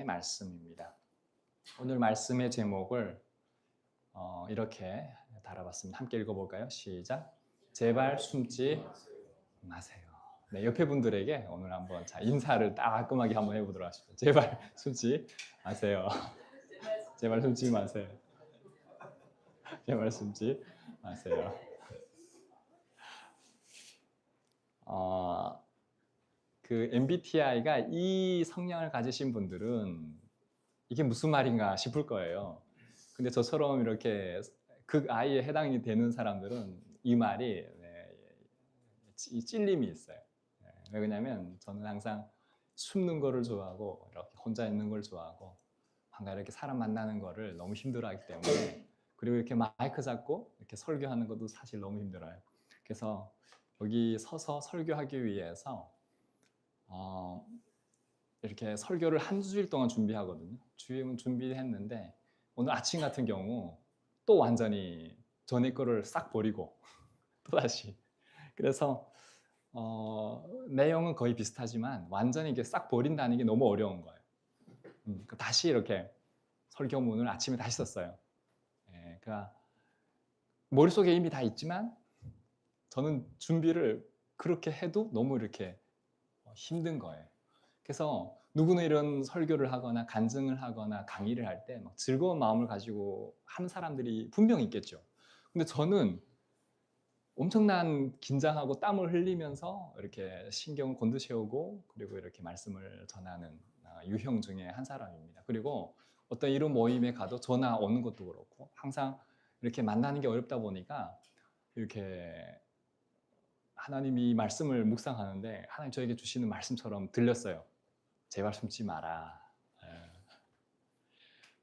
말씀입니다. 오늘 말씀의 제목을 이렇게 달아봤습니다. 함께 읽어볼까요? 시작. 제발 숨지 마세요. 네, 옆에 분들에게 오늘 한번 인사를 따끔하게 한번 해보도록 하십시오. 제발 숨지 마세요. 제발 숨지 마세요. 제발 숨지 마세요. 그 MBTI가 이 성향을 가지신 분들은 이게 무슨 말인가 싶을 거예요. 근데 저처럼 이렇게 극I에 해당이 되는 사람들은 이 말이 찔림이 있어요. 왜 그러냐면 저는 항상 숨는 거를 좋아하고 이렇게 혼자 있는 걸 좋아하고 뭔가 이렇게 사람 만나는 거를 너무 힘들어하기 때문에, 그리고 이렇게 마이크 잡고 이렇게 설교하는 것도 사실 너무 힘들어요. 그래서 여기 서서 설교하기 위해서 이렇게 설교를 한 주일 동안 준비하거든요. 주일은 준비했는데 오늘 아침 같은 경우 또 완전히 전에 거를 싹 버리고 또다시, 그래서 내용은 거의 비슷하지만 완전히 이게 싹 버린다는 게 너무 어려운 거예요. 다시 이렇게 설교문을 아침에 다시 썼어요. 그러니까 머릿속에 이미 다 있지만 저는 준비를 그렇게 해도 너무 이렇게 힘든 거예요. 그래서 누구는 이런 설교를 하거나 간증을 하거나 강의를 할 때 막 즐거운 마음을 가지고 하는 사람들이 분명히 있겠죠. 근데 저는 엄청난 긴장하고 땀을 흘리면서 이렇게 신경을 곤두세우고 그리고 이렇게 말씀을 전하는 유형 중에 한 사람입니다. 그리고 어떤 이런 모임에 가도 전화 오는 것도 그렇고 항상 이렇게 만나는 게 어렵다 보니까 이렇게 하나님이 말씀을 묵상하는데 하나님 저에게 주시는 말씀처럼 들렸어요. 제발 숨지 마라.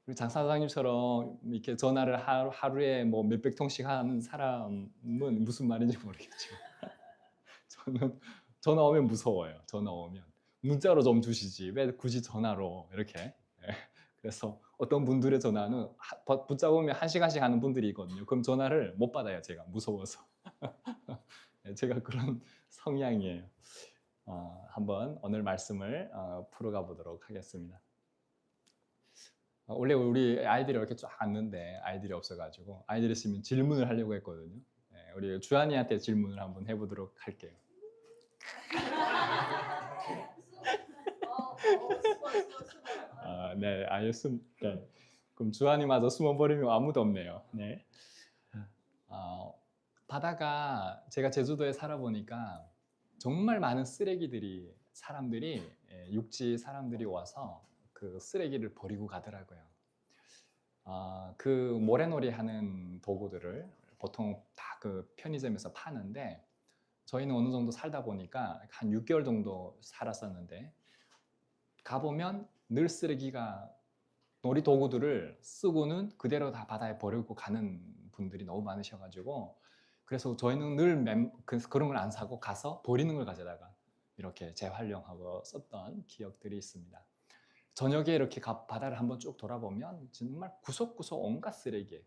우리 장사장님처럼 이렇게 전화를 하루에 뭐 몇백 통씩 하는 사람은 무슨 말인지 모르겠지만 저는 전화 오면 무서워요. 전화 오면 문자로 좀 주시지 왜 굳이 전화로 이렇게. 그래서 어떤 분들의 전화는 붙잡으면 1시간씩 하는 분들이 있거든요. 그럼 전화를 못 받아요. 제가 무서워서. 제가 그런 성향이에요. 한번 오늘 말씀을 풀어가 보도록 하겠습니다. 원래 우리 아이들이 이렇게 쫙 앉는데 아이들이 없어가지고 아이들이 있으면 질문을 하려고 했거든요. 우리 주한이한테 질문을 한번 해보도록 할게요. 네, 네. 그럼 주한이마저 숨어버리면 아무도 없네요. 네. 바다가 제가 제주도에 살아보니까 정말 많은 쓰레기들이 육지 사람들이 와서 그 쓰레기를 버리고 가더라고요. 그 모래놀이 하는 도구들을 보통 다 그 편의점에서 파는데 저희는 어느 정도 살다 보니까 한 6개월 정도 살았었는데 가보면 늘 쓰레기가 놀이 도구들을 쓰고는 그대로 다 바다에 버리고 가는 분들이 너무 많으셔가지고 그래서 저희는 늘 그런 걸 안 사고 가서 버리는 걸 가져다가 이렇게 재활용하고 썼던 기억들이 있습니다. 저녁에 이렇게 바다를 한번 쭉 돌아보면 정말 구석구석 온갖 쓰레기,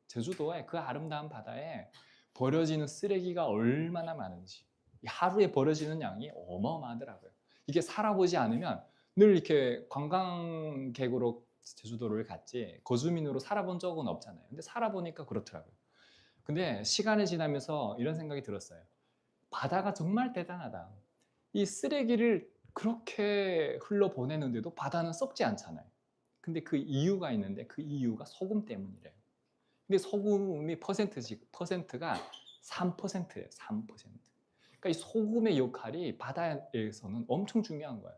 제주도의 그 아름다운 바다에 버려지는 쓰레기가 얼마나 많은지, 하루에 버려지는 양이 어마어마하더라고요. 이게 살아보지 않으면 늘 이렇게 관광객으로 제주도를 갔지 거주민으로 살아본 적은 없잖아요. 근데 살아보니까 그렇더라고요. 근데 시간이 지나면서 이런 생각이 들었어요. 바다가 정말 대단하다. 이 쓰레기를 그렇게 흘러보내는데도 바다는 썩지 않잖아요. 근데 그 이유가 있는데 그 이유가 소금 때문이래요. 근데 소금이 퍼센트가 3%예요. 3%. 그러니까 이 소금의 역할이 바다에서는 엄청 중요한 거예요.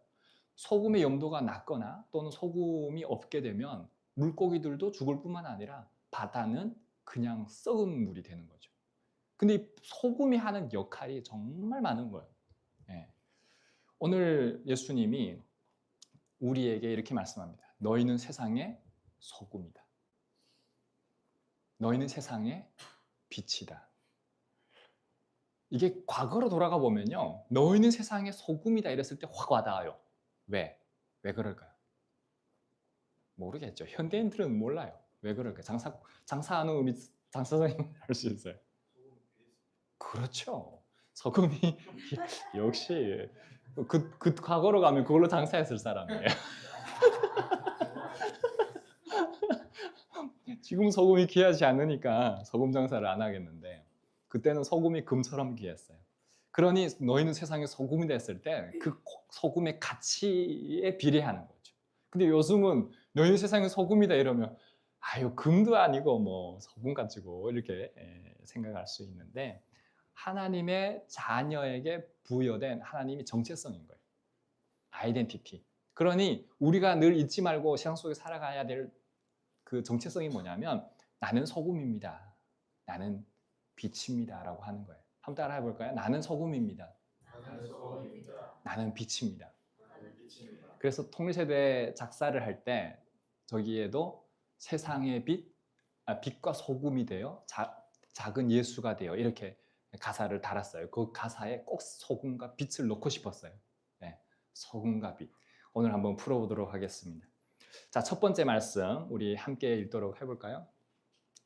소금의 염도가 낮거나 또는 소금이 없게 되면 물고기들도 죽을 뿐만 아니라 바다는 그냥 썩은 물이 되는 거죠. 근데 이 소금이 하는 역할이 정말 많은 거예요. 네. 오늘 예수님이 우리에게 이렇게 말씀합니다. 너희는 세상의 소금이다. 너희는 세상의 빛이다. 이게 과거로 돌아가 보면요. 너희는 세상의 소금이다 이랬을 때 확 와닿아요. 왜? 왜 그럴까요? 모르겠죠. 현대인들은 몰라요. 왜 그럴까요? 장사하는 우리 장사장님은 알 수 있어요. 그렇죠. 소금이 역시 그 과거로 가면 그걸로 장사했을 사람이에요. 지금 소금이 귀하지 않으니까 소금 장사를 안 하겠는데 그때는 소금이 금처럼 귀했어요. 그러니 너희는 세상에 소금이 됐을 때 그 소금의 가치에 비례하는 거죠. 근데 요즘은 너희는 세상에 소금이다 이러면 아유 금도 아니고 뭐 소금 가지고 이렇게 생각할 수 있는데 하나님의 자녀에게 부여된 하나님의 정체성인 거예요. 아이덴티티. 그러니 우리가 늘 잊지 말고 세상 속에 살아가야 될 그 정체성이 뭐냐면 나는 소금입니다. 나는 빛입니다라고 하는 거예요. 한번 따라해 볼까요? 나는 소금입니다. 나는 소금입니다. 나는 빛입니다. 나는 빛입니다. 그래서 통일세대 작사를 할 때 저기에도 세상의 빛, 빛과 소금이 되어 작은 예수가 되어 이렇게 가사를 달았어요. 그 가사에 꼭 소금과 빛을 넣고 싶었어요. 네, 소금과 빛. 오늘 한번 풀어보도록 하겠습니다. 자, 첫 번째 말씀 우리 함께 읽도록 해볼까요?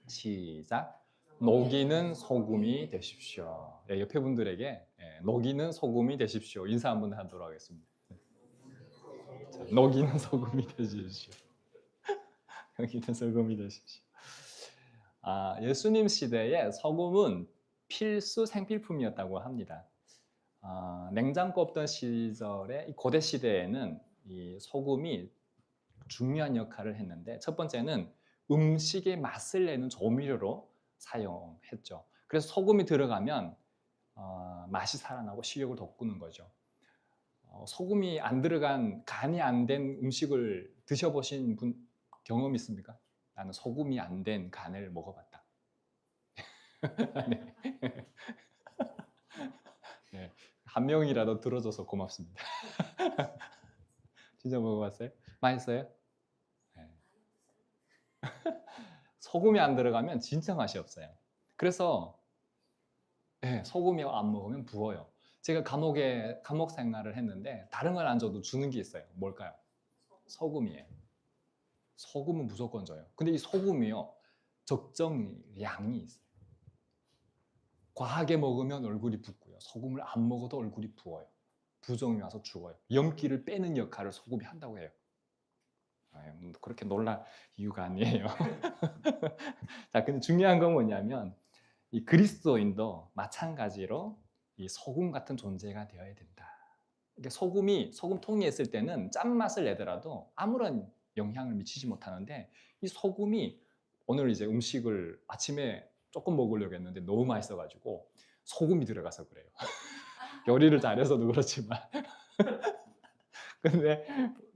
시작. 녹이는 소금이 되십시오. 네, 옆에 분들에게 녹이는 소금이 되십시오. 인사 한번 하도록 하겠습니다. 자, 녹이는 소금이 되십시오. 녹이는 소금이 되십시오. 예수님 시대에 소금은 필수 생필품이었다고 합니다. 냉장고 없던 시절에 고대 시대에는 이 소금이 중요한 역할을 했는데 첫 번째는 음식의 맛을 내는 조미료로 사용했죠. 그래서 소금이 들어가면 맛이 살아나고 식욕을 돋구는 거죠. 소금이 안 들어간 간이 안 된 음식을 드셔보신 분 경험 있습니까? 나는 소금이 안 된 간을 먹어봤다. 네. 네. 한 명이라도 들어줘서 고맙습니다. 진짜 먹어봤어요? 맛있어요? 네. 소금이 안 들어가면 진짜 맛이 없어요. 그래서 소금이 안 먹으면 부어요. 제가 감옥 생활을 했는데 다른 걸 안 줘도 주는 게 있어요. 뭘까요? 소금이에요. 소금은 무조건 줘요. 근데 이 소금이요 적정량이 있어요. 과하게 먹으면 얼굴이 붓고요. 소금을 안 먹어도 얼굴이 부어요. 부종이 와서 죽어요. 염기를 빼는 역할을 소금이 한다고 해요. 그렇게 놀랄 이유가 아니에요. 자, 근데 중요한 건 뭐냐면 이 그리스도인도 마찬가지로 이 소금 같은 존재가 되어야 된다. 이게 소금통에 있을 때는 짠맛을 내더라도 아무런 영향을 미치지 못하는데 이 소금이 오늘 이제 음식을 아침에 조금 먹으려고 했는데 너무 맛있어가지고 소금이 들어가서 그래요. 요리를 잘해서도 그렇지만 근데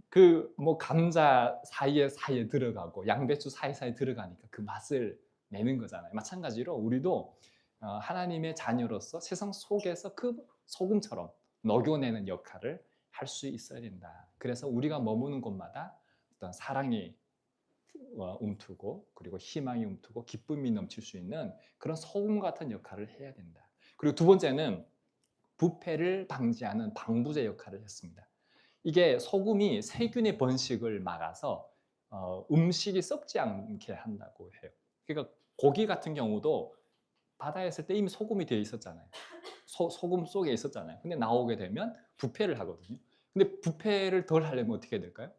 그 뭐 감자 사이에 들어가고 양배추 사이사이 들어가니까 그 맛을 내는 거잖아요. 마찬가지로 우리도 하나님의 자녀로서 세상 속에서 그 소금처럼 녹여내는 역할을 할 수 있어야 된다. 그래서 우리가 머무는 곳마다 어떤 사랑이 움트고 그리고 희망이 움트고 기쁨이 넘칠 수 있는 그런 소금 같은 역할을 해야 된다. 그리고 두 번째는 부패를 방지하는 방부제 역할을 했습니다. 이게 소금이 세균의 번식을 막아서 음식이 썩지 않게 한다고 해요. 그러니까 고기 같은 경우도 바다에 있을 때 이미 소금이 되어 있었잖아요. 소금 속에 있었잖아요. 근데 나오게 되면 부패를 하거든요. 근데 부패를 덜 하려면 어떻게 해야 될까요?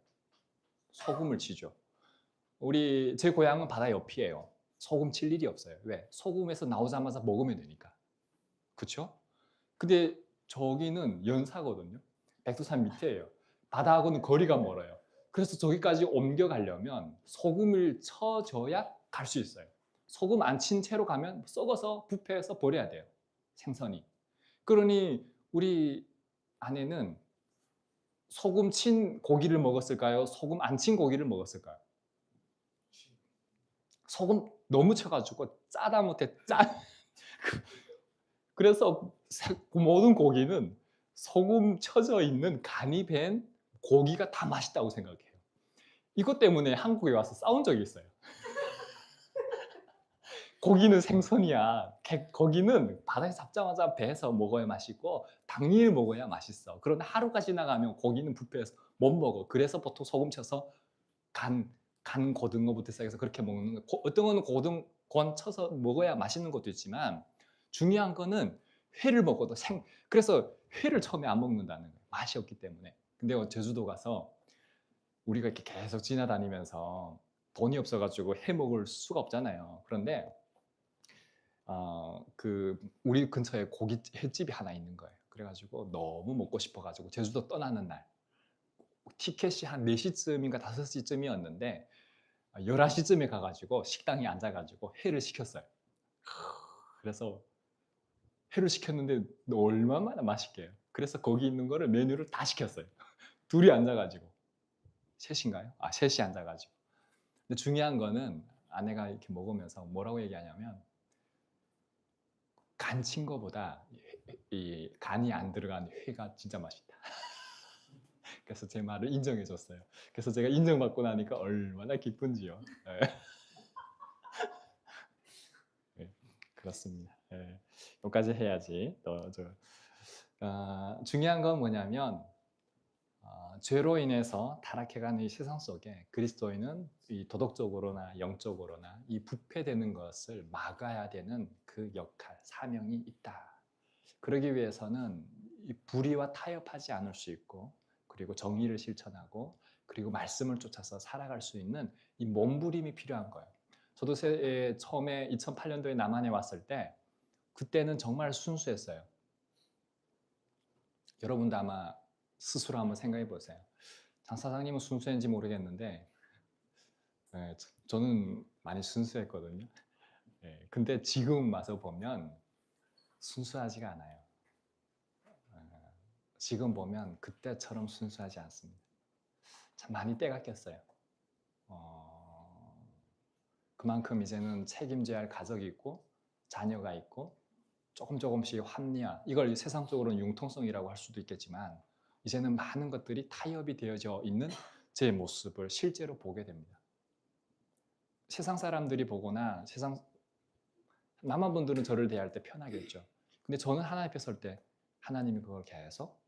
소금을 치죠. 제 고향은 바다 옆이에요. 소금 칠 일이 없어요. 왜? 소금에서 나오자마자 먹으면 되니까. 그렇죠? 근데 저기는 연사거든요. 백두산 밑에예요. 바다하고는 거리가 멀어요. 그래서 저기까지 옮겨가려면 소금을 쳐줘야 갈 수 있어요. 소금 안 친 채로 가면 썩어서 부패해서 버려야 돼요. 생선이. 그러니 우리 아내는 소금 친 고기를 먹었을까요? 소금 안 친 고기를 먹었을까요? 소금 너무 쳐가지고 짜다 못해 그래서 모든 고기는 소금 쳐져 있는 간이 밴 고기가 다 맛있다고 생각해요. 이것 때문에 한국에 와서 싸운 적이 있어요. 고기는 생선이야. 고기는 바다에서 잡자마자 배에서 먹어야 맛있고 당일 먹어야 맛있어. 그런데 하루가 지나가면 고기는 부패해서 못 먹어. 그래서 보통 소금 쳐서 간 고등어부터 시작해서 그렇게 먹는 거. 어떤 거는 건 쳐서 먹어야 맛있는 것도 있지만 중요한 거는 회를 먹어도 그래서 회를 처음에 안 먹는다는 거예요. 맛이 없기 때문에. 근데 제주도 가서 우리가 이렇게 계속 지나다니면서 돈이 없어가지고 해 먹을 수가 없잖아요. 그런데 그 우리 근처에 고기 횟집이 하나 있는 거예요. 그래가지고 너무 먹고 싶어가지고 제주도 떠나는 날 티켓이 한 4시쯤인가 5시쯤이었는데 11시쯤에 가가지고 식당에 앉아가지고 회를 시켰어요. 그래서 회를 시켰는데 얼마나 맛있게요. 그래서 거기 있는 거를 메뉴를 다 시켰어요. 둘이 앉아가지고. 셋인가요? 셋이 앉아가지고. 근데 중요한 거는 아내가 이렇게 먹으면서 뭐라고 얘기하냐면 간 친 거보다 이 간이 안 들어간 회가 진짜 맛있다. 그래서 제 말을 인정해 줬어요. 그래서 제가 인정받고 나니까 얼마나 기쁜지요. 네. 네, 그렇습니다. 네, 여기까지 해야지. 중요한 건 뭐냐면 죄로 인해서 타락해가는 이 세상 속에 그리스도인은 이 도덕적으로나 영적으로나 이 부패되는 것을 막아야 되는 그 역할, 사명이 있다. 그러기 위해서는 이 불의와 타협하지 않을 수 있고 그리고 정의를 실천하고 그리고 말씀을 쫓아서 살아갈 수 있는 이 몸부림이 필요한 거예요. 저도 처음에 2008년도에 남한에 왔을 때 그때는 정말 순수했어요. 여러분도 아마 스스로 한번 생각해 보세요. 장 사장님은 순수했는지 모르겠는데 저는 많이 순수했거든요. 근데 지금 와서 보면 순수하지가 않아요. 지금 보면 그때처럼 순수하지 않습니다. 참 많이 때가 꼈어요. 그만큼 이제는 책임져야 할 가족이 있고 자녀가 있고 조금씩 합리화, 이걸 세상적으로는 융통성이라고 할 수도 있겠지만 이제는 많은 것들이 타협이 되어져 있는 제 모습을 실제로 보게 됩니다. 세상 사람들이 보거나 남한 분들은 저를 대할 때 편하겠죠. 근데 저는 하나님 앞에 설 때 하나님이 그걸 계속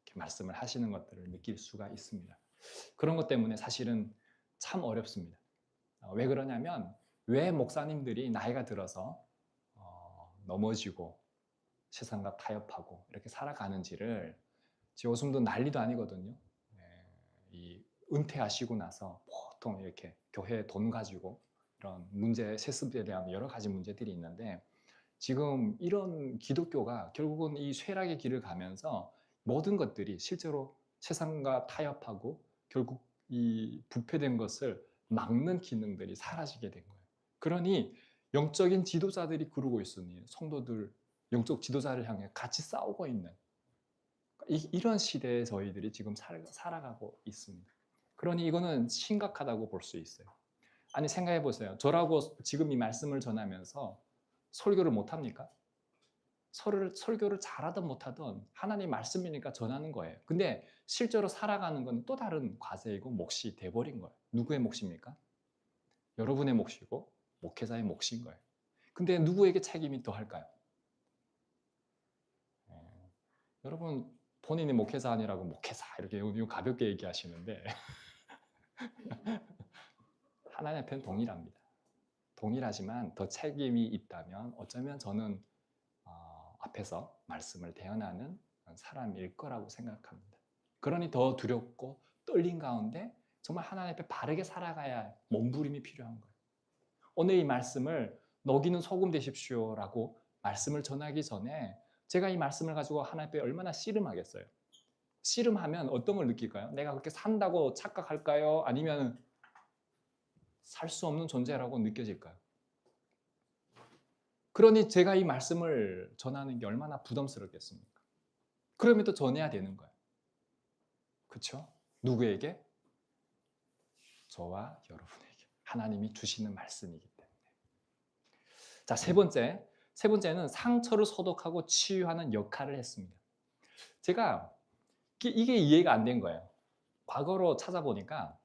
이렇게 말씀을 하시는 것들을 느낄 수가 있습니다. 그런 것 때문에 사실은 참 어렵습니다. 왜 그러냐면 왜 목사님들이 나이가 들어서 넘어지고 세상과 타협하고 이렇게 살아가는지를 요즘도 난리도 아니거든요. 이 은퇴하시고 나서 보통 이렇게 교회 돈 가지고 이런 문제, 세습에 대한 여러 가지 문제들이 있는데 지금 이런 기독교가 결국은 이 쇠락의 길을 가면서 모든 것들이 실제로 세상과 타협하고 결국 이 부패된 것을 막는 기능들이 사라지게 된 거예요. 그러니 영적인 지도자들이 그러고 있으니 성도들 영적 지도자를 향해 같이 싸우고 있는 이런 시대에 저희들이 지금 살아가고 있습니다. 그러니 이거는 심각하다고 볼 수 있어요. 아니 생각해 보세요. 저라고 지금 이 말씀을 전하면서 설교를 못합니까? 설교를 잘하든 못하든 하나님 말씀이니까 전하는 거예요. 근데 실제로 살아가는 건 또 다른 과제이고 몫이 돼버린 거예요. 누구의 몫입니까? 여러분의 몫이고 목회자의 몫인 거예요. 근데 누구에게 책임이 더 할까요? 여러분 본인이 목회자 아니라고 목회자 이렇게 가볍게 얘기하시는데 하나님 앞에는 동일합니다. 동일하지만 더 책임이 있다면 어쩌면 저는 앞에서 말씀을 대언하는 사람일 거라고 생각합니다. 그러니 더 두렵고 떨린 가운데 정말 하나님 앞에 바르게 살아가야 할 몸부림이 필요한 거예요. 오늘 이 말씀을 녹이는 소금 되십시오라고 말씀을 전하기 전에 제가 이 말씀을 가지고 하나님 앞에 얼마나 씨름하겠어요. 씨름하면 어떤 걸 느낄까요? 내가 그렇게 산다고 착각할까요? 아니면 살 수 없는 존재라고 느껴질까요? 그러니 제가 이 말씀을 전하는 게 얼마나 부담스럽겠습니까? 그럼에도 전해야 되는 거예요. 그렇죠? 누구에게? 저와 여러분에게. 하나님이 주시는 말씀이기 때문에. 자, 세 번째는 상처를 소독하고 치유하는 역할을 했습니다. 제가 이게 이해가 안 된 거예요. 과거로 찾아보니까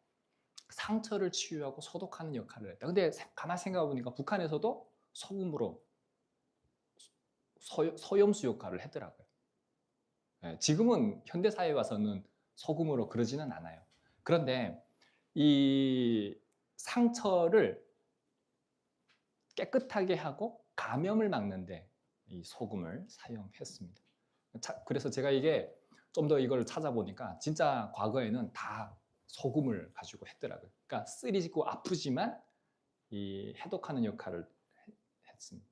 상처를 치유하고 소독하는 역할을 했다. 근데 가만히 생각해 보니까 북한에서도 소금으로 소염수 역할을 했더라고요. 지금은 현대 사회에 와서는 소금으로 그러지는 않아요. 그런데 이 상처를 깨끗하게 하고 감염을 막는데 이 소금을 사용했습니다. 그래서 제가 이게 좀 더 이걸 찾아보니까 진짜 과거에는 다 소금을 가지고 했더라고요. 그러니까 쓰리고 아프지만 이 해독하는 역할을 했습니다.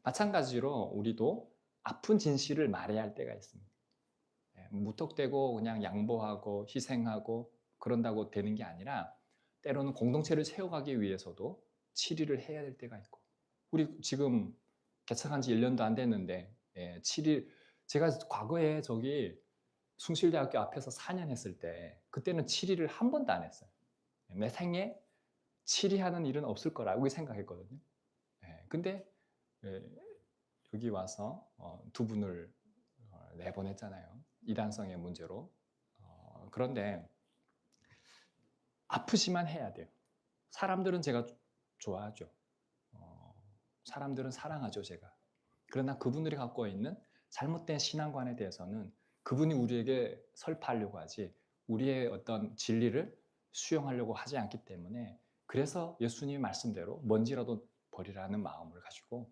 마찬가지로 우리도 아픈 진실을 말해야 할 때가 있습니다. 무턱대고 그냥 양보하고 희생하고 그런다고 되는 게 아니라 때로는 공동체를 세워가기 위해서도 치리를 해야 될 때가 있고, 우리 지금 개척한 지 1년도 안 됐는데 치리, 제가 과거에 저기 숭실대학교 앞에서 4년 했을 때 그때는 치리를 한 번도 안 했어요. 내 생에 치리하는 일은 없을 거라고 생각했거든요. 근데 여기 와서 두 분을 내보냈잖아요. 이단성의 문제로. 그런데 아프지만 해야 돼요. 사람들은 제가 좋아하죠. 사람들은 사랑하죠, 제가. 그러나 그분들이 갖고 있는 잘못된 신앙관에 대해서는 그분이 우리에게 설파하려고 하지 우리의 어떤 진리를 수용하려고 하지 않기 때문에, 그래서 예수님의 말씀대로 먼지라도 버리라는 마음을 가지고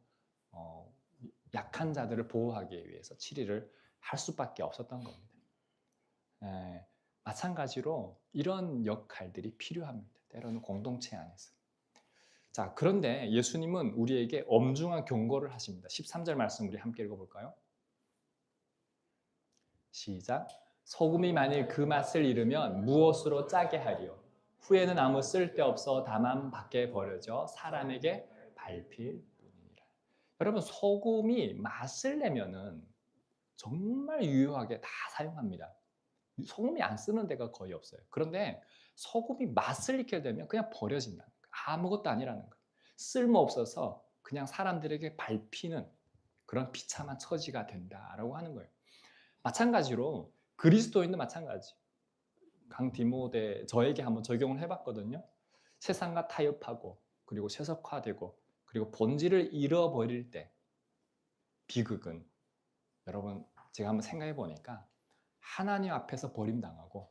약한 자들을 보호하기 위해서 치리를 할 수밖에 없었던 겁니다. 마찬가지로 이런 역할들이 필요합니다. 때로는 공동체 안에서. 자, 그런데 예수님은 우리에게 엄중한 경고를 하십니다. 13절 말씀 우리 함께 읽어볼까요? 시작. 소금이 만일 그 맛을 잃으면 무엇으로 짜게 하리요? 후에는 아무 쓸데없어 다만 밖에 버려져 사람에게 밟힐 뿐이니라. 여러분, 소금이 맛을 내면은 정말 유효하게 다 사용합니다. 소금이 안 쓰는 데가 거의 없어요. 그런데 소금이 맛을 잃게 되면 그냥 버려진다는 거예요. 아무것도 아니라는 거예요. 쓸모없어서 그냥 사람들에게 밟히는 그런 비참한 처지가 된다라고 하는 거예요. 마찬가지로 그리스도인도 마찬가지. 강디모데 저에게 한번 적용을 해봤거든요. 세상과 타협하고 그리고 세속화되고 그리고 본질을 잃어버릴 때 비극은, 여러분 제가 한번 생각해 보니까 하나님 앞에서 버림당하고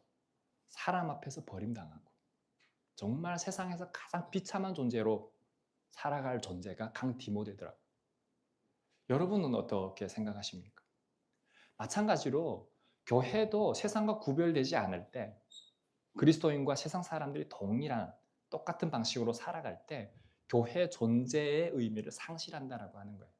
사람 앞에서 버림당하고 정말 세상에서 가장 비참한 존재로 살아갈 존재가 강디모데더라고요. 여러분은 어떻게 생각하십니까? 마찬가지로 교회도 세상과 구별되지 않을 때, 그리스도인과 세상 사람들이 동일한 똑같은 방식으로 살아갈 때 교회 존재의 의미를 상실한다라고 하는 거예요.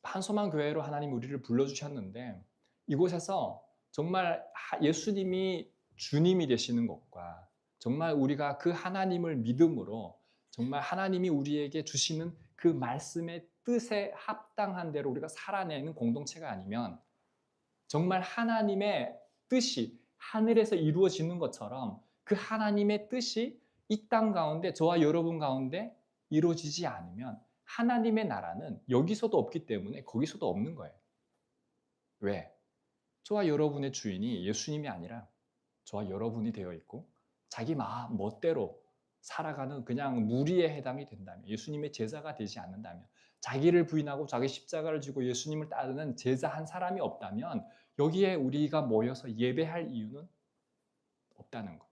한소만 교회로 하나님 우리를 불러주셨는데 이곳에서 정말 예수님이 주님이 되시는 것과 정말 우리가 그 하나님을 믿음으로 정말 하나님이 우리에게 주시는 그 말씀의 뜻에 합당한 대로 우리가 살아내는 공동체가 아니면 정말 하나님의 뜻이 하늘에서 이루어지는 것처럼 그 하나님의 뜻이 이 땅 가운데 저와 여러분 가운데 이루어지지 않으면 하나님의 나라는 여기서도 없기 때문에 거기서도 없는 거예요. 왜? 저와 여러분의 주인이 예수님이 아니라 저와 여러분이 되어 있고 자기 멋대로 살아가는 그냥 무리에 해당이 된다면, 예수님의 제자가 되지 않는다면, 자기를 부인하고 자기 십자가를 지고 예수님을 따르는 제자 한 사람이 없다면 여기에 우리가 모여서 예배할 이유는 없다는 것.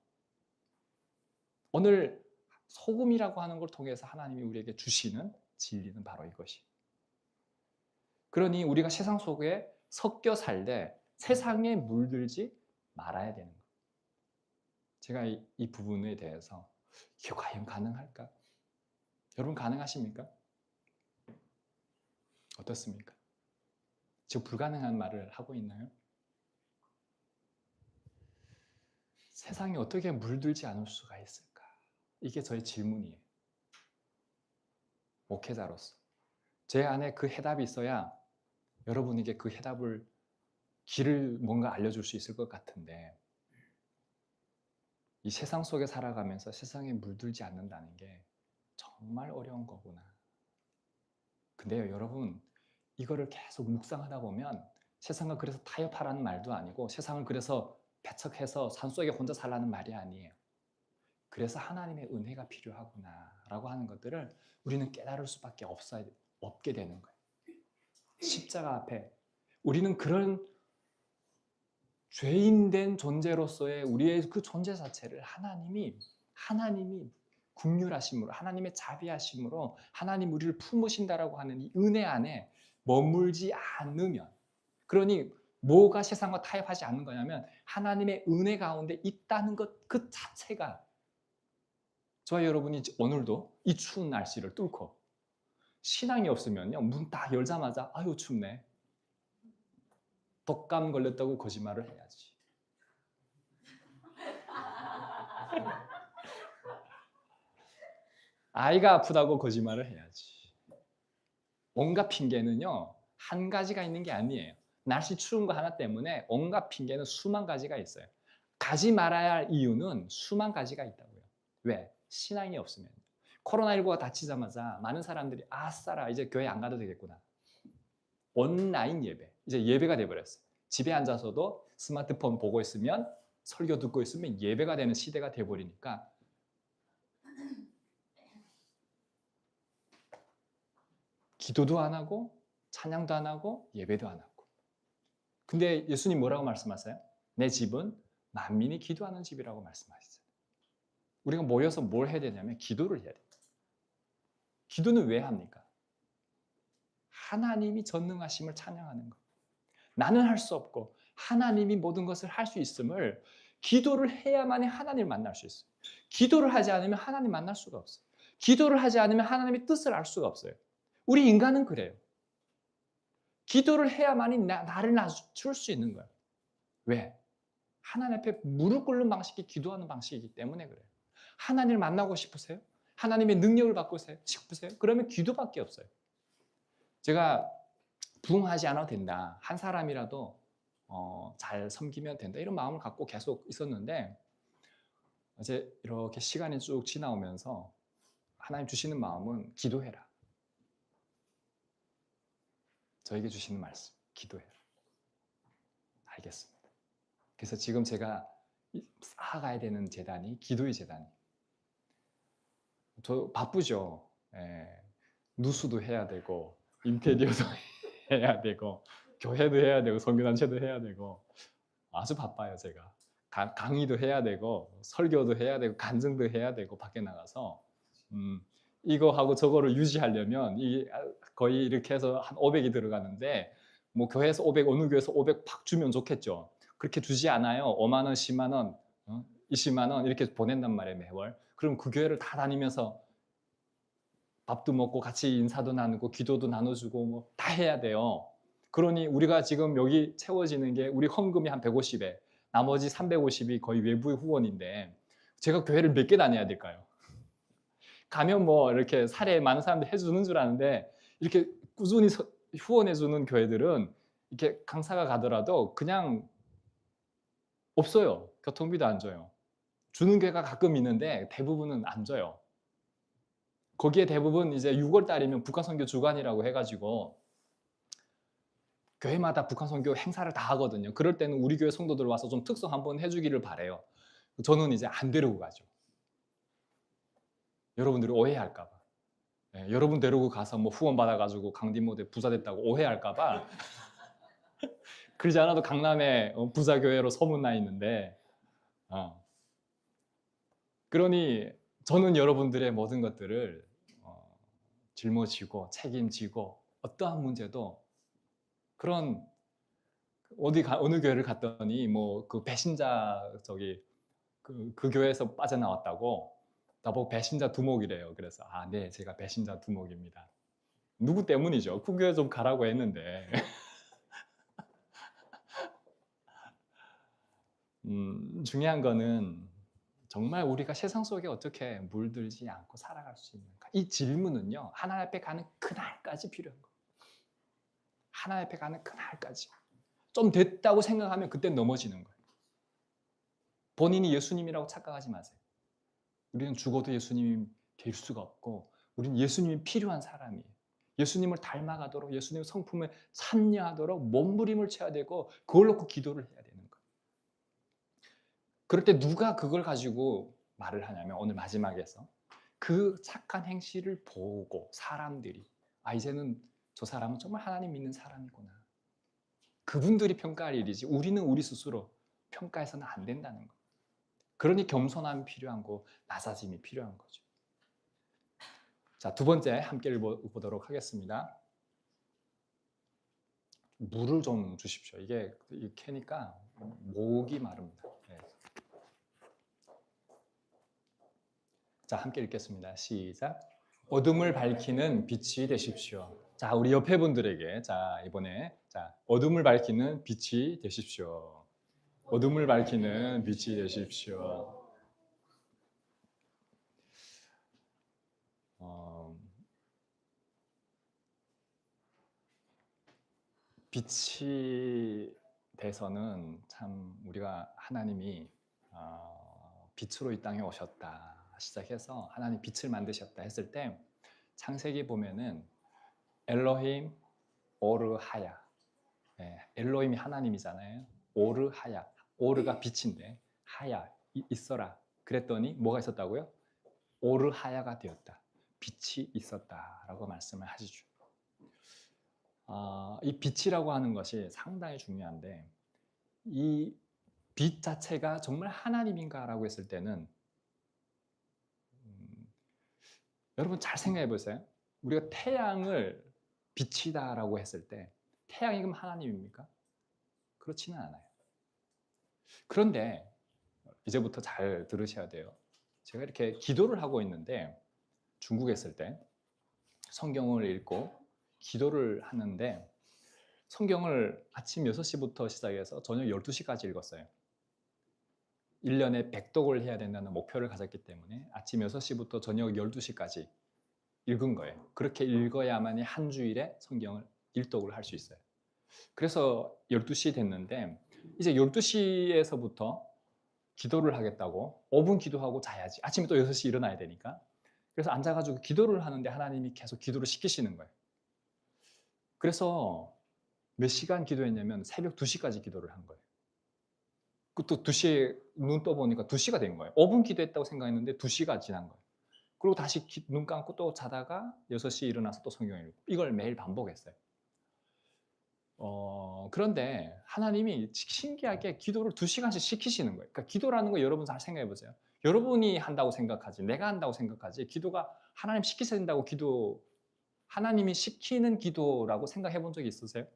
오늘 소금이라고 하는 걸 통해서 하나님이 우리에게 주시는 진리는 바로 이것이. 그러니 우리가 세상 속에 섞여 살되 세상에 물들지 말아야 되는 것. 제가 이 부분에 대해서 이게 과연 가능할까? 여러분 가능하십니까? 어떻습니까? 지금 불가능한 말을 하고 있나요? 세상에 어떻게 물들지 않을 수가 있을까? 이게 저의 질문이에요. 목회자로서. 제 안에 그 해답이 있어야 여러분에게 그 해답을, 길을 뭔가 알려줄 수 있을 것 같은데, 이 세상 속에 살아가면서 세상에 물들지 않는다는 게 정말 어려운 거구나. 근데요, 여러분, 이거를 계속 묵상하다 보면 세상과 그래서 타협하라는 말도 아니고 세상을 그래서 배척해서 산속에 혼자 살라는 말이 아니에요. 그래서 하나님의 은혜가 필요하구나라고 하는 것들을 우리는 깨달을 수밖에 없게 되는 거예요. 십자가 앞에 우리는 그런 죄인된 존재로서의 우리의 그 존재 자체를 하나님이 긍휼하심으로, 하나님의 자비하심으로 하나님 우리를 품으신다라고 하는 이 은혜 안에 머물지 않으면, 그러니 뭐가 세상과 타협하지 않는 거냐면 하나님의 은혜 가운데 있다는 것 그 자체가 저와 여러분이 오늘도 이 추운 날씨를 뚫고 신앙이 없으면요 문 딱 열자마자 아유 춥네 독감 걸렸다고 거짓말을 해야지. 아이가 아프다고 거짓말을 해야지. 온갖 핑계는요 한 가지가 있는 게 아니에요. 날씨 추운 거 하나 때문에 온갖 핑계는 수만 가지가 있어요. 가지 말아야 할 이유는 수만 가지가 있다고요. 왜? 신앙이 없으면. 코로나19가 닥치자마자 많은 사람들이 아싸라 이제 교회 안 가도 되겠구나. 온라인 예배, 이제 예배가 돼버렸어요. 집에 앉아서도 스마트폰 보고 있으면 설교 듣고 있으면 예배가 되는 시대가 돼버리니까 기도도 안 하고 찬양도 안 하고 예배도 안 하고. 근데 예수님 뭐라고 말씀하세요? 내 집은 만민이 기도하는 집이라고 말씀하셨어요. 우리가 모여서 뭘 해야 되냐면 기도를 해야 돼요. 기도는 왜 합니까? 하나님이 전능하심을 찬양하는 것. 나는 할 수 없고 하나님이 모든 것을 할 수 있음을 기도를 해야만이 하나님을 만날 수 있어요. 기도를 하지 않으면 하나님 만날 수가 없어요. 기도를 하지 않으면 하나님의 뜻을 알 수가 없어요. 우리 인간은 그래요. 기도를 해야만이 나를 낮출 수 있는 거예요. 왜? 하나님 앞에 무릎 꿇는 방식이 기도하는 방식이기 때문에 그래요. 하나님을 만나고 싶으세요? 하나님의 능력을 받고 싶으세요? 그러면 기도밖에 없어요. 제가 부흥하지 않아도 된다. 한 사람이라도 잘 섬기면 된다. 이런 마음을 갖고 계속 있었는데 이제 이렇게 시간이 쭉 지나오면서 하나님 주시는 마음은 기도해라. 저에게 주시는 말씀, 기도해라. 알겠습니다. 그래서 지금 제가 쌓아가야 되는 재단이 기도의 재단이에요. 저 바쁘죠. 예. 누수도 해야 되고 인테리어도 해야 되고 교회도 해야 되고 선교단체도 해야 되고 아주 바빠요. 제가 강의도 해야 되고 설교도 해야 되고 간증도 해야 되고 밖에 나가서 이거 하고 저거를 유지하려면 이게 거의 이렇게 해서 한 500이 들어가는데 뭐 교회에서 500 어느 교회에서 500 팍 주면 좋겠죠. 그렇게 주지 않아요. 5만 원, 10만 원, 20만 원 이렇게 보낸단 말이에요 매월. 그럼 그 교회를 다 다니면서 밥도 먹고 같이 인사도 나누고 기도도 나눠주고 뭐 다 해야 돼요. 그러니 우리가 지금 여기 채워지는 게 우리 헌금이 한 150에 나머지 350이 거의 외부의 후원인데 제가 교회를 몇 개 다녀야 될까요? 가면 뭐 이렇게 사례 많은 사람들 해주는 줄 아는데 이렇게 꾸준히 후원해주는 교회들은 이렇게 강사가 가더라도 그냥 없어요. 교통비도 안 줘요. 주는 교회가 가끔 있는데 대부분은 안 줘요. 거기에 대부분 이제 6월 달이면 북한선교 주간이라고 해가지고 교회마다 북한선교 행사를 다 하거든요. 그럴 때는 우리 교회 성도들 와서 좀 특성 한번 해주기를 바래요. 저는 이제 안 데리고 가죠. 여러분들이 오해할까봐. 네, 여러분 데리고 가서 뭐 후원 받아가지고 강디모대 부자 됐다고 오해할까봐. 그러지 않아도 강남에 부자 교회로 소문나 있는데, 그러니 저는 여러분들의 모든 것들을 짊어지고 책임지고 어떠한 문제도 그런 어느 교회를 갔더니 뭐 그 배신자 그 교회에서 빠져나왔다고 나보고 배신자 두목이래요. 그래서 네 제가 배신자 두목입니다. 누구 때문이죠? 그 교회 좀 가라고 했는데. 중요한 거는 정말 우리가 세상 속에 어떻게 물들지 않고 살아갈 수 있는가. 이 질문은요 하나님 앞에 가는 그날까지 필요한 거예요. 하나님 앞에 가는 그날까지. 좀 됐다고 생각하면 그때 넘어지는 거예요. 본인이 예수님이라고 착각하지 마세요. 우리는 죽어도 예수님이 될 수가 없고 우리는 예수님이 필요한 사람이에요. 예수님을 닮아가도록 예수님의 성품에 참여하도록 몸부림을 쳐야 되고 그걸 놓고 기도를 해야 되는 거예요. 그럴 때 누가 그걸 가지고 말을 하냐면 오늘 마지막에서 그 착한 행실을 보고 사람들이 이제는 저 사람은 정말 하나님 믿는 사람이구나. 그분들이 평가할 일이지 우리는 우리 스스로 평가해서는 안 된다는 거예요. 그러니 겸손함이 필요한 거, 낮아짐이 필요한 거죠. 자, 두 번째 함께 읽어보도록 하겠습니다. 물을 좀 주십시오. 이게 캐니까 목이 마릅니다. 네. 자, 함께 읽겠습니다. 시작. 어둠을 밝히는 빛이 되십시오. 자, 우리 옆에 분들에게 자, 이번에 자, 어둠을 밝히는 빛이 되십시오. 어둠을 밝히는 빛이 되십시오. 빛이 돼서는 참 우리가 하나님이 빛으로 이 땅에 오셨다 시작해서 하나님 빛을 만드셨다 했을 때 창세기 보면은 엘로힘 오르하야, 엘로힘이 하나님이잖아요. 오르하야, 오르가 빛인데 하야 있어라 그랬더니 뭐가 있었다고요? 오르하야가 되었다. 빛이 있었다라고 말씀을 하시죠. 이 빛이라고 하는 것이 상당히 중요한데 이 빛 자체가 정말 하나님인가라고 했을 때는 여러분 잘 생각해 보세요. 우리가 태양을 빛이다라고 했을 때 태양이 그럼 하나님입니까? 그렇지는 않아요. 그런데 이제부터 잘 들으셔야 돼요. 제가 이렇게 기도를 하고 있는데 중국에 있을 때 성경을 읽고 기도를 하는데 성경을 아침 6시부터 시작해서 저녁 12시까지 읽었어요. 1년에 100독을 해야 된다는 목표를 가졌기 때문에 아침 6시부터 저녁 12시까지 읽은 거예요. 그렇게 읽어야만이 한 주일에 성경을 일독을 할 수 있어요. 그래서 12시 됐는데 이제 12시에서부터 기도를 하겠다고 5분 기도하고 자야지. 아침에 또 6시 일어나야 되니까. 그래서 앉아가지고 기도를 하는데 하나님이 계속 기도를 시키시는 거예요. 그래서 몇 시간 기도했냐면 새벽 2시까지 기도를 한 거예요. 또 2시에 눈 떠보니까 2시가 된 거예요. 5분 기도했다고 생각했는데 2시가 지난 거예요. 그리고 다시 눈 감고 또 자다가 6시에 일어나서 또 성경 읽고 이걸 매일 반복했어요. 그런데 하나님이 신기하게 기도를 2시간씩 시키시는 거예요. 그러니까 기도라는 거 여러분 잘 생각해 보세요. 여러분이 한다고 생각하지 내가 한다고 생각하지 기도가 하나님 시키셔야 된다고 기도 하나님이 시키는 기도라고 생각해 본 적이 있으세요?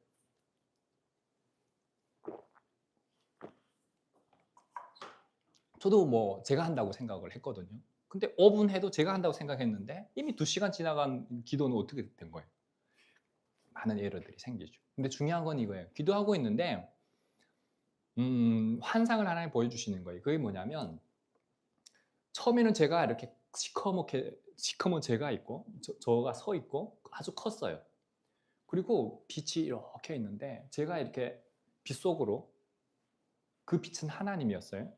저도 뭐 제가 한다고 생각을 했거든요. 근데 5분 해도 제가 한다고 생각했는데 이미 2시간 지나간 기도는 어떻게 된 거예요? 많은 에러들이 생기죠. 근데 중요한 건 이거예요. 기도하고 있는데 환상을 하나님 보여주시는 거예요. 그게 뭐냐면 처음에는 제가 이렇게 시커먼 제가 있고 저가 서 있고 아주 컸어요. 그리고 빛이 이렇게 있는데 제가 이렇게 빛 속으로 그 빛은 하나님이었어요.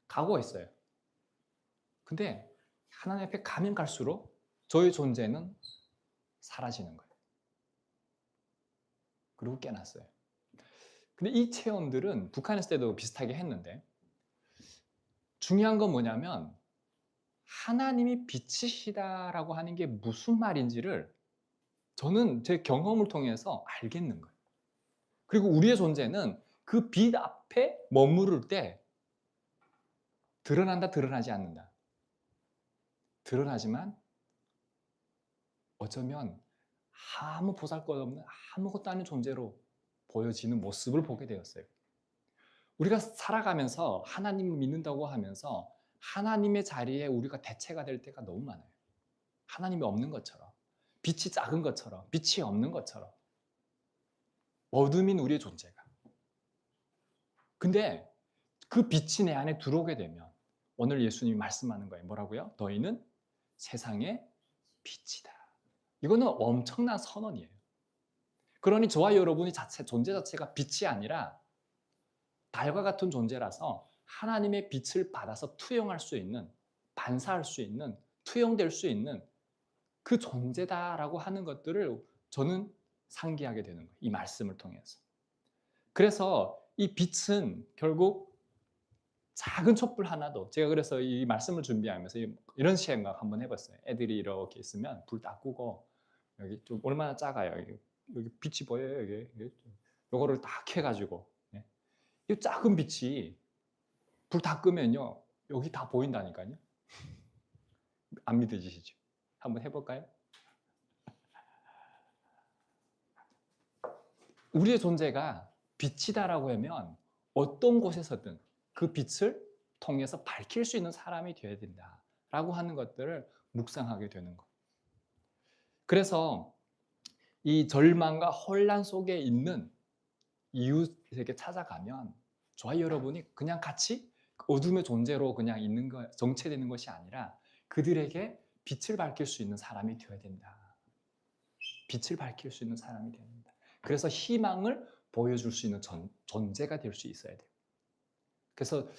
가고 있어요. 근데 하나님 앞에 가면 갈수록 저의 존재는 사라지는 거예요. 그리고 깨났어요. 근데 이 체험들은 북한에 있을 때도 비슷하게 했는데 중요한 건 뭐냐면 하나님이 빛이시다라고 하는 게 무슨 말인지를 저는 제 경험을 통해서 알겠는 거예요. 그리고 우리의 존재는 그 빛 앞에 머무를 때 드러난다, 드러나지 않는다. 드러나지만 어쩌면 아무 보잘것없는 아무것도 아닌 존재로 보여지는 모습을 보게 되었어요. 우리가 살아가면서 하나님을 믿는다고 하면서 하나님의 자리에 우리가 대체가 될 때가 너무 많아요. 하나님이 없는 것처럼, 빛이 작은 것처럼, 빛이 없는 것처럼, 어둠인 우리의 존재가. 근데 그 빛이 내 안에 들어오게 되면 오늘 예수님이 말씀하는 거예요. 뭐라고요? 너희는 세상의 빛이다. 이거는 엄청난 선언이에요. 그러니 저와 여러분이 존재 자체가 빛이 아니라 달과 같은 존재라서 하나님의 빛을 받아서 투영할 수 있는, 반사할 수 있는, 투영될 수 있는 그 존재다라고 하는 것들을 저는 상기하게 되는 거예요. 이 말씀을 통해서. 그래서 이 빛은 결국 작은 촛불 하나도 제가 그래서 이 말씀을 준비하면서 이런 생각 한번 해봤어요. 애들이 이렇게 있으면 불 다 끄고 여기 좀 얼마나 작아요. 여기 빛이 보여요. 여기 요거를 딱 해가지고 이 작은 빛이 불 다 끄면요 여기 다 보인다니까요. 안 믿어지시죠? 한번 해볼까요? 우리의 존재가 빛이다라고 하면 어떤 곳에서든 그 빛을 통해서 밝힐 수 있는 사람이 되어야 된다라고 하는 것들을 묵상하게 되는 것. 그래서 이 절망과 혼란 속에 있는 이웃에게 찾아가면 저와 여러분이 그냥 같이 어둠의 존재로 그냥 있는 거, 정체되는 것이 아니라 그들에게 빛을 밝힐 수 있는 사람이 되어야 된다. 빛을 밝힐 수 있는 사람이 되어야 된다. 그래서 희망을 보여줄 수 있는 존재가 될 수 있어야 돼요. 그래서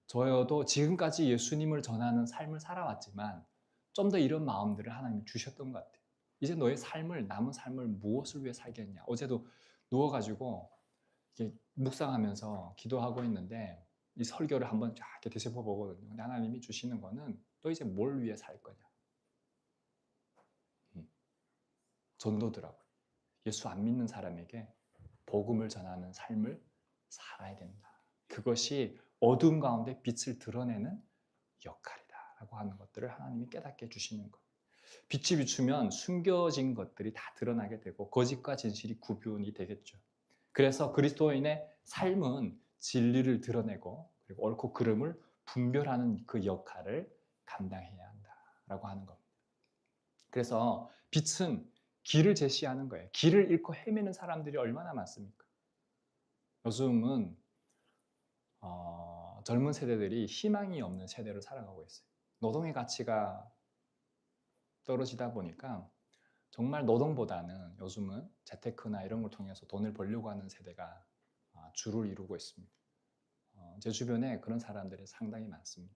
저도 지금까지 예수님을 전하는 삶을 살아왔지만 좀 더 이런 마음들을 하나님이 주셨던 것 같아요. 이제 너의 삶을, 남은 삶을 무엇을 위해 살겠냐. 어제도 누워가지고 이렇게 묵상하면서 기도하고 있는데 이 설교를 한번 쫙 이렇게 되짚어 보거든요. 근데 하나님이 주시는 거는 너 이제 뭘 위해 살 거냐. 전도더라고요. 예수 안 믿는 사람에게 복음을 전하는 삶을 살아야 된다. 그것이 어둠 가운데 빛을 드러내는 역할이다라고 하는 것들을 하나님이 깨닫게 해주시는 것. 빛이 비추면 숨겨진 것들이 다 드러나게 되고 거짓과 진실이 구분이 되겠죠. 그래서 그리스도인의 삶은 진리를 드러내고 그리고 옳고 그름을 분별하는 그 역할을 감당해야 한다라고 하는 겁니다. 그래서 빛은 길을 제시하는 거예요. 길을 잃고 헤매는 사람들이 얼마나 많습니까? 요즘은 젊은 세대들이 희망이 없는 세대를 살아가고 있어요. 노동의 가치가 떨어지다 보니까 정말 노동보다는 요즘은 재테크나 이런 걸 통해서 돈을 벌려고 하는 세대가 주를 이루고 있습니다. 제 주변에 그런 사람들이 상당히 많습니다.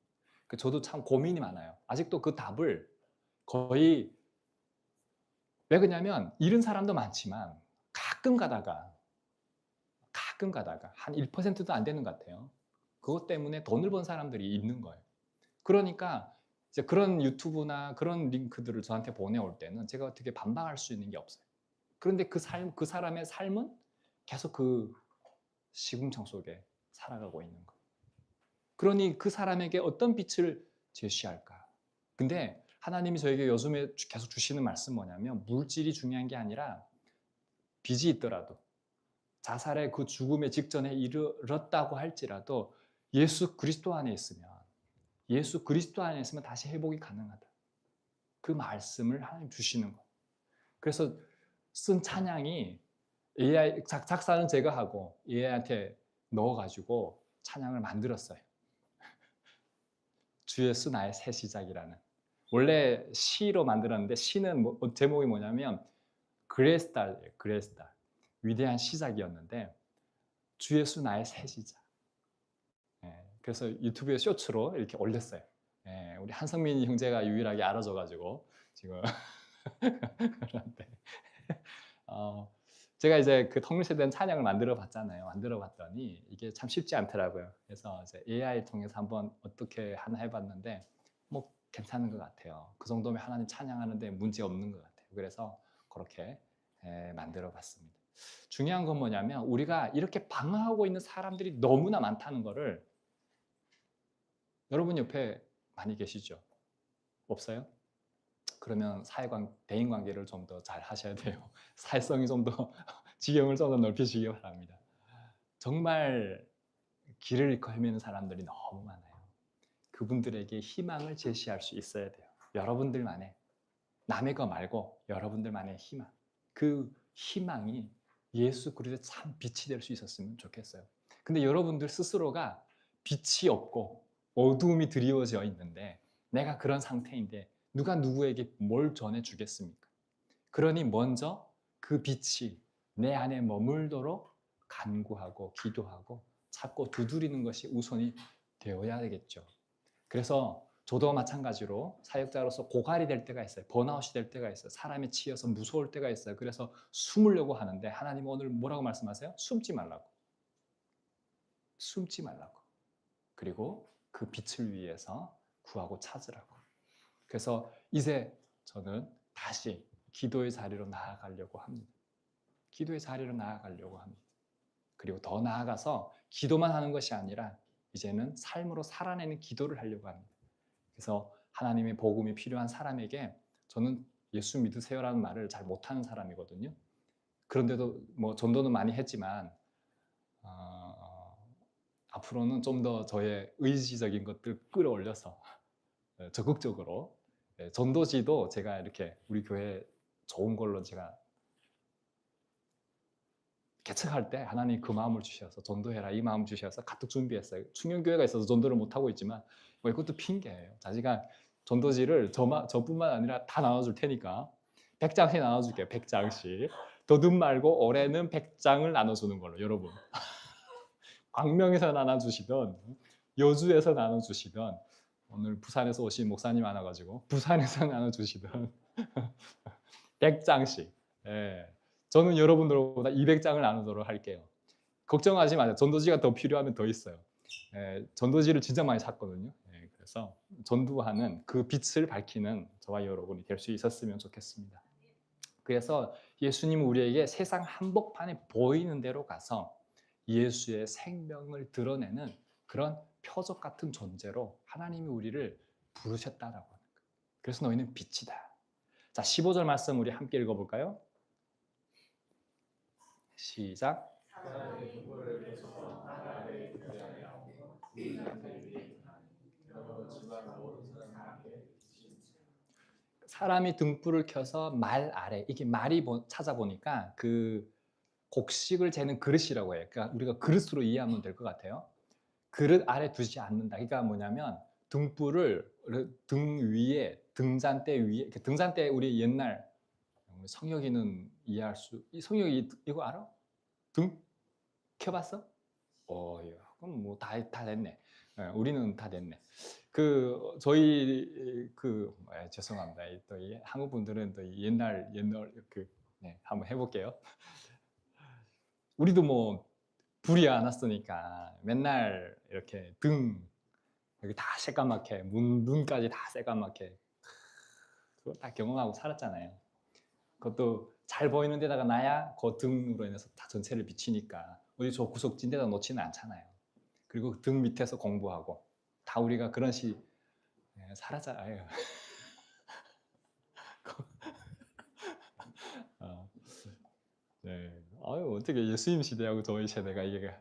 저도 참 고민이 많아요. 아직도 그 답을 거의 왜 그러냐면 잃은 사람도 많지만 가끔 가다가 한 1%도 안 되는 것 같아요. 그것 때문에 돈을 번 사람들이 있는 거예요. 그러니까 이제 그런 유튜브나 그런 링크들을 저한테 보내올 때는 제가 어떻게 반박할 수 있는 게 없어요. 그런데 그 사람의 삶은 계속 그 시궁창 속에 살아가고 있는 거예요. 그러니 그 사람에게 어떤 빛을 제시할까? 근데 하나님이 저에게 요즘에 계속 주시는 말씀 뭐냐면 물질이 중요한 게 아니라 빚이 있더라도 자살의 그 죽음의 직전에 이르렀다고 할지라도 예수 그리스도 안에 있으면 다시 회복이 가능하다. 그 말씀을 하나님 주시는 거예요. 그래서 쓴 찬양이 AI 작사는 제가 하고 AI한테 넣어가지고 찬양을 만들었어요. 주 예수 나의 새 시작이라는. 원래 시로 만들었는데 시는 제목이 뭐냐면 그레스달 위대한 시작이었는데 주 예수 나의 새 시작. 그래서 유튜브에 쇼츠로 이렇게 올렸어요. 우리 한성민 형제가 유일하게 알아줘가지고 지금 그런데 제가 이제 그 통일세대는 찬양을 만들어 봤잖아요. 만들어 봤더니 이게 참 쉽지 않더라고요. 그래서 이제 AI 통해서 한번 어떻게 하나 해봤는데 뭐 괜찮은 것 같아요. 그 정도면 하나님 찬양하는데 문제 없는 것 같아요. 그래서 그렇게 만들어 봤습니다. 중요한 건 뭐냐면 우리가 이렇게 방황하고 있는 사람들이 너무나 많다는 거를 여러분 옆에 많이 계시죠? 없어요? 그러면 대인관계를 좀 더 잘 하셔야 돼요. 사회성이 좀 더, 지경을 좀 더 넓히시기 바랍니다. 정말 길을 잃고 헤매는 사람들이 너무 많아요. 그분들에게 희망을 제시할 수 있어야 돼요. 여러분들만의, 남의 거 말고 여러분들만의 희망. 그 희망이 예수 그리스도의 참 빛이 될 수 있었으면 좋겠어요. 근데 여러분들 스스로가 빛이 없고 어두움이 드리워져 있는데 내가 그런 상태인데 누가 누구에게 뭘 전해주겠습니까? 그러니 먼저 그 빛이 내 안에 머물도록 간구하고 기도하고 찾고 두드리는 것이 우선이 되어야 되겠죠. 그래서 저도 마찬가지로 사역자로서 고갈이 될 때가 있어요. 번아웃이 될 때가 있어요. 사람에 치여서 무서울 때가 있어요. 그래서 숨으려고 하는데 하나님은 오늘 뭐라고 말씀하세요? 숨지 말라고. 숨지 말라고. 그리고 그 빛을 위해서 구하고 찾으라고. 그래서 이제 저는 다시 기도의 자리로 나아가려고 합니다. 기도의 자리로 나아가려고 합니다. 그리고 더 나아가서 기도만 하는 것이 아니라 이제는 삶으로 살아내는 기도를 하려고 합니다. 그래서 하나님의 복음이 필요한 사람에게 저는 예수 믿으세요라는 말을 잘 못하는 사람이거든요. 그런데도 뭐 전도는 많이 했지만 앞으로는 좀 더 저의 의지적인 것들 끌어올려서 적극적으로 전도지도 제가 이렇게 우리 교회 좋은 걸로 제가 개척할 때 하나님 그 마음을 주셔서 전도해라 이 마음 주셔서 가득 준비했어요. 충영교회가 있어서 전도를 못하고 있지만 뭐 이것도 핑계예요. 자기가 전도지를 저뿐만 아니라 다 나눠줄 테니까 100장씩 나눠줄게요. 100장씩. 더듬 말고 올해는 100장을 나눠주는 걸로 여러분. 광명에서 나눠주시던 여주에서 나눠주시던 오늘 부산에서 오신 목사님 많아가지고 부산에서 나눠주시던 100장씩 저는 여러분들보다 200장을 나누도록 할게요. 걱정하지 마세요. 전도지가 더 필요하면 더 있어요. 전도지를 진짜 많이 샀거든요. 그래서 전도하는 그 빛을 밝히는 저와 여러분이 될 수 있었으면 좋겠습니다. 그래서 예수님은 우리에게 세상 한복판에 보이는 대로 가서 예수의 생명을 드러내는 그런 표적 같은 존재로 하나님이 우리를 부르셨다라고 하는 거예요. 그래서 너희는 빛이다. 자, 15절 말씀 우리 함께 읽어볼까요? 시작. 하나님의 등불을 켜서 나라를 교회하여 여러 집안 모든 사람에게 사람이 등불을 켜서 말 아래, 이게 말이 찾아보니까 그 곡식을 재는 그릇이라고 해요. 그러니까 우리가 그릇으로 이해하면 될 것 같아요. 그릇 아래 두지 않는다. 그러니까 뭐냐면 등불을 등 위에, 등잔대 위에, 등잔대 우리 옛날 성혁이는 이해할 이 성혁이 이거 알아? 등 켜봤어? 야, 그럼 뭐 다 됐네. 우리는 다 됐네. 저희 죄송합니다. 또 이 한국 분들은 또 옛날 한번 해볼게요. 우리도 뭐 불이 안 왔으니까 맨날 이렇게 등 여기 다 새까맣게 눈까지 다 새까맣게 그거 다 경험하고 살았잖아요. 그것도 잘 보이는 데다가 놔야 그 등으로 인해서 다 전체를 비치니까 어디 저 구석진 데다 놓지는 않잖아요. 그리고 등 밑에서 공부하고 다 우리가 그런 살았잖아요. 네. 아유, 어떻게 예수님 시대하고 저희 세대가 이게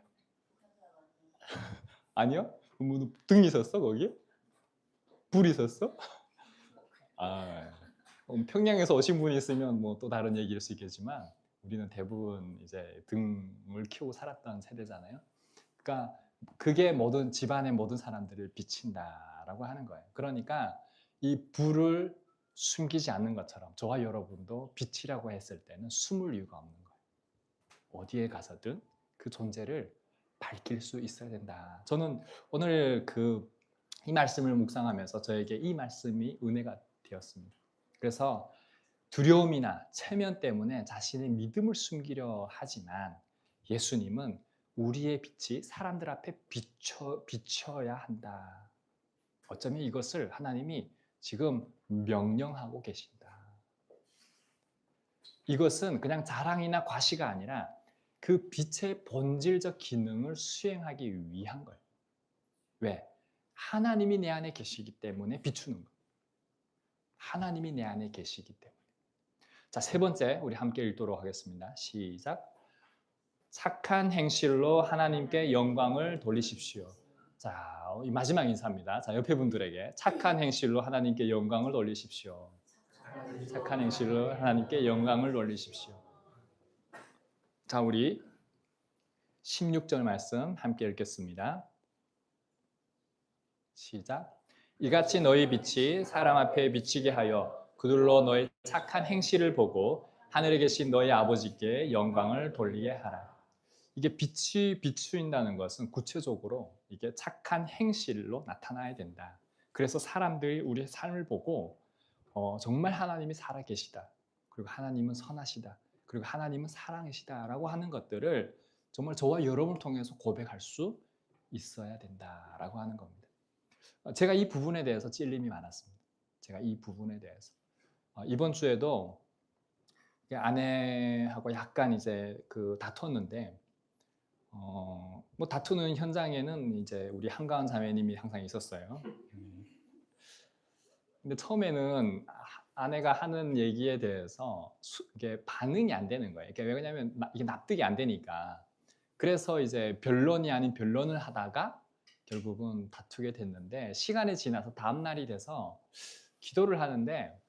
아니요? 뭐 등 있었어 거기? 불 있었어? 평양에서 오신 분이 있으면 뭐 또 다른 얘기일 수 있겠지만 우리는 대부분 이제 등을 키우고 살았던 세대잖아요. 그러니까 그게 모든 집안의 모든 사람들을 비친다라고 하는 거예요. 그러니까 이 불을 숨기지 않는 것처럼 저와 여러분도 빛이라고 했을 때는 숨을 이유가 없는 거예요. 어디에 가서든 그 존재를 밝힐 수 있어야 된다. 저는 오늘 이 말씀을 묵상하면서 저에게 이 말씀이 은혜가 되었습니다. 그래서 두려움이나 체면 때문에 자신의 믿음을 숨기려 하지만 예수님은 우리의 빛이 사람들 앞에 비춰야 한다. 어쩌면 이것을 하나님이 지금 명령하고 계신다. 이것은 그냥 자랑이나 과시가 아니라 그 빛의 본질적 기능을 수행하기 위한 거예요. 왜? 하나님이 내 안에 계시기 때문에 비추는 거예요. 하나님이 내 안에 계시기 때문에. 자, 세 번째 우리 함께 읽도록 하겠습니다. 시작. 착한 행실로 하나님께 영광을 돌리십시오. 자, 이 마지막 인사입니다. 자, 옆에 분들에게 착한 행실로 하나님께 영광을 돌리십시오. 착한 행실로 하나님께 영광을 돌리십시오. 자, 우리 16절 말씀 함께 읽겠습니다. 시작. 이같이 너희 빛이 사람 앞에 비치게 하여 그들로 너희 착한 행실을 보고 하늘에 계신 너희 아버지께 영광을 돌리게 하라. 이게 빛이 비추인다는 것은 구체적으로 이게 착한 행실로 나타나야 된다. 그래서 사람들이 우리의 삶을 보고 정말 하나님이 살아계시다. 그리고 하나님은 선하시다. 그리고 하나님은 사랑이시다라고 하는 것들을 정말 저와 여러분을 통해서 고백할 수 있어야 된다라고 하는 겁니다. 제가 이 부분에 대해서 찔림이 많았습니다. 제가 이 부분에 대해서 이번 주에도 아내하고 약간 이제 다퉜는데 뭐 다투는 현장에는 이제 우리 한가은 자매님이 항상 있었어요. 근데 처음에는 아내가 하는 얘기에 대해서 이게 반응이 안 되는 거예요. 이게 왜냐하면 이게 납득이 안 되니까. 그래서 이제 변론이 아닌 변론을 하다가 결국은 다투게 됐는데 시간이 지나서 다음 날이 돼서 기도를 하는데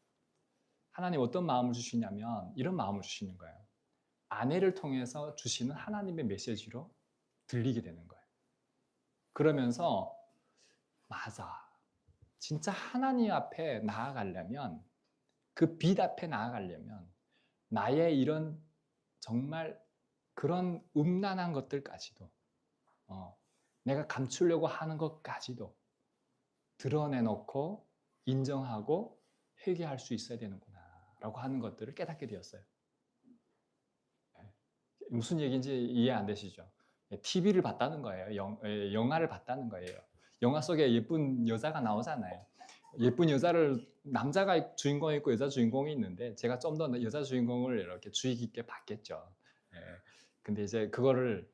하나님 어떤 마음을 주시냐면 이런 마음을 주시는 거예요. 아내를 통해서 주시는 하나님의 메시지로 들리게 되는 거예요. 그러면서 맞아. 진짜 하나님 앞에 나아가려면 그 빛 앞에 나아가려면 나의 이런 정말 그런 음란한 것들까지도 내가 감추려고 하는 것까지도 드러내놓고 인정하고 회개할 수 있어야 되는구나 라고 하는 것들을 깨닫게 되었어요. 무슨 얘기인지 이해 안 되시죠? TV를 봤다는 거예요. 영화를 봤다는 거예요. 영화 속에 예쁜 여자가 나오잖아요. 예쁜 여자를 남자가 주인공이 있고 여자 주인공이 있는데 제가 좀 더 여자 주인공을 이렇게 주의 깊게 봤겠죠. 예. 근데 이제 그거를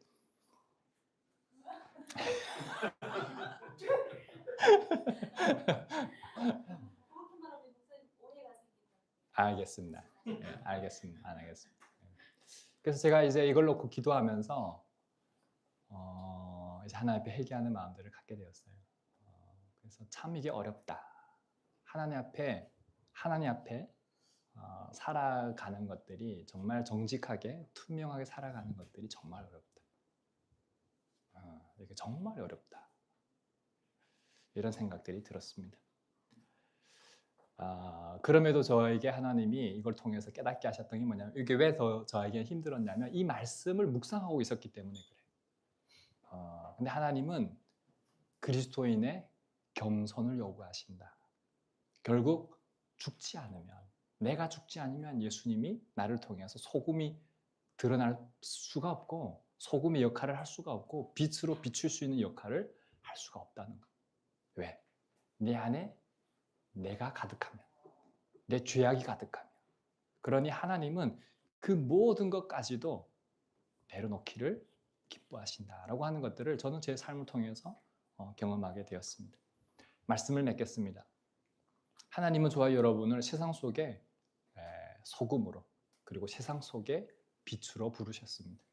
알겠습니다. 예, 알겠습니다. 안 하겠습니다. 그래서 제가 이제 이걸 놓고 기도하면서 이제 하나님 앞에 회개하는 마음들을 갖게 되었어요. 그래서 참 이게 어렵다. 하나님 앞에 살아가는 것들이 정말 정직하게 투명하게 살아가는 것들이 정말 어렵다. 이게 정말 어렵다. 이런 생각들이 들었습니다. 그럼에도 저에게 하나님이 이걸 통해서 깨닫게 하셨던 게 뭐냐면 이게 왜 더 저에게 힘들었냐면 이 말씀을 묵상하고 있었기 때문에 그래요. 근데 하나님은 그리스도인의 겸손을 요구하신다. 결국 죽지 않으면 내가 죽지 않으면 예수님이 나를 통해서 소금이 드러날 수가 없고 소금의 역할을 할 수가 없고 빛으로 비출 수 있는 역할을 할 수가 없다는 거. 왜? 내 안에 내가 가득하면 내 죄악이 가득하면 그러니 하나님은 그 모든 것까지도 내려놓기를 기뻐하신다라고 하는 것들을 저는 제 삶을 통해서 경험하게 되었습니다. 말씀을 맺겠습니다. 하나님은 저와 여러분을 세상 속에 소금으로 그리고 세상 속에 빛으로 부르셨습니다.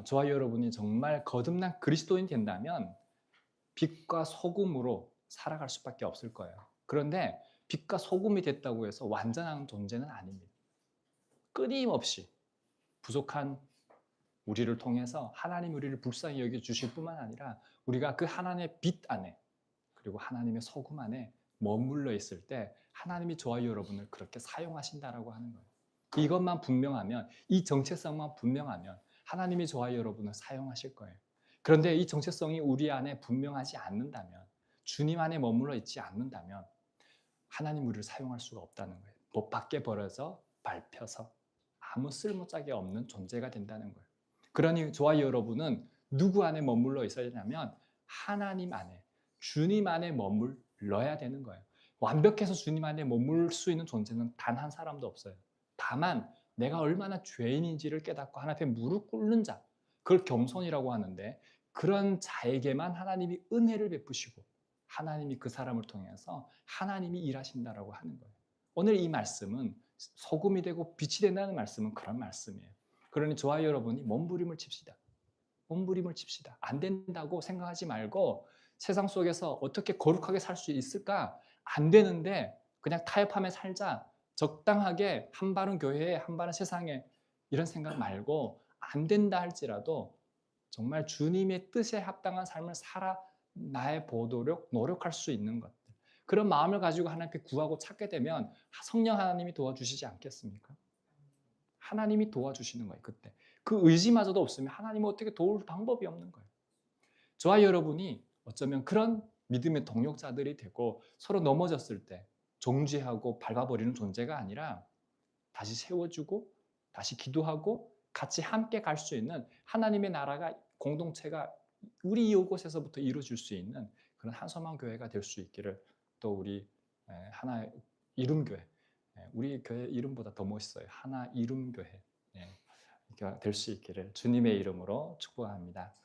저와 여러분이 정말 거듭난 그리스도인 된다면 빛과 소금으로 살아갈 수밖에 없을 거예요. 그런데 빛과 소금이 됐다고 해서 완전한 존재는 아닙니다. 끊임없이 부족한 우리를 통해서 하나님 우리를 불쌍히 여겨주실 뿐만 아니라 우리가 그 하나님의 빛 안에 그리고 하나님의 소금 안에 머물러 있을 때 하나님이 저와 여러분을 그렇게 사용하신다라고 하는 거예요. 이것만 분명하면 이 정체성만 분명하면 하나님이 저와 여러분을 사용하실 거예요. 그런데 이 정체성이 우리 안에 분명하지 않는다면 주님 안에 머물러 있지 않는다면 하나님 우리를 사용할 수가 없다는 거예요. 못 밖에 버려서 밟혀서 아무 쓸모짝이 없는 존재가 된다는 거예요. 그러니 저와 여러분은 누구 안에 머물러 있어야 되냐면 하나님 안에 주님 안에 머물러야 되는 거예요. 완벽해서 주님 안에 머물 수 있는 존재는 단 한 사람도 없어요. 다만 내가 얼마나 죄인인지를 깨닫고 하나님 앞에 무릎 꿇는 자, 그걸 겸손이라고 하는데 그런 자에게만 하나님이 은혜를 베푸시고 하나님이 그 사람을 통해서 하나님이 일하신다라고 하는 거예요. 오늘 이 말씀은 소금이 되고 빛이 된다는 말씀은 그런 말씀이에요. 그러니 저와 여러분이 몸부림을 칩시다. 몸부림을 칩시다. 안 된다고 생각하지 말고 세상 속에서 어떻게 거룩하게 살 수 있을까? 안 되는데 그냥 타협하며 살자. 적당하게 한 발은 교회에 한 발은 세상에 이런 생각 말고 안 된다 할지라도 정말 주님의 뜻에 합당한 삶을 살아 나의 보도록 노력할 수 있는 것들. 그런 마음을 가지고 하나님께 구하고 찾게 되면 성령 하나님이 도와주시지 않겠습니까? 하나님이 도와주시는 거예요. 그때. 그 의지마저도 없으면 하나님은 어떻게 도울 방법이 없는 거예요. 저와 여러분이 어쩌면 그런 믿음의 동력자들이 되고 서로 넘어졌을 때 정죄하고 밟아버리는 존재가 아니라 다시 세워주고 다시 기도하고 같이 함께 갈 수 있는 하나님의 나라가 공동체가 우리 이곳에서부터 이루어질 수 있는 그런 한섬한 교회가 될 수 있기를 또 우리 하나의 이름교회 우리 교회 이름보다 더 멋있어요. 하나 이름교회 될 수 있기를 주님의 이름으로 축복합니다.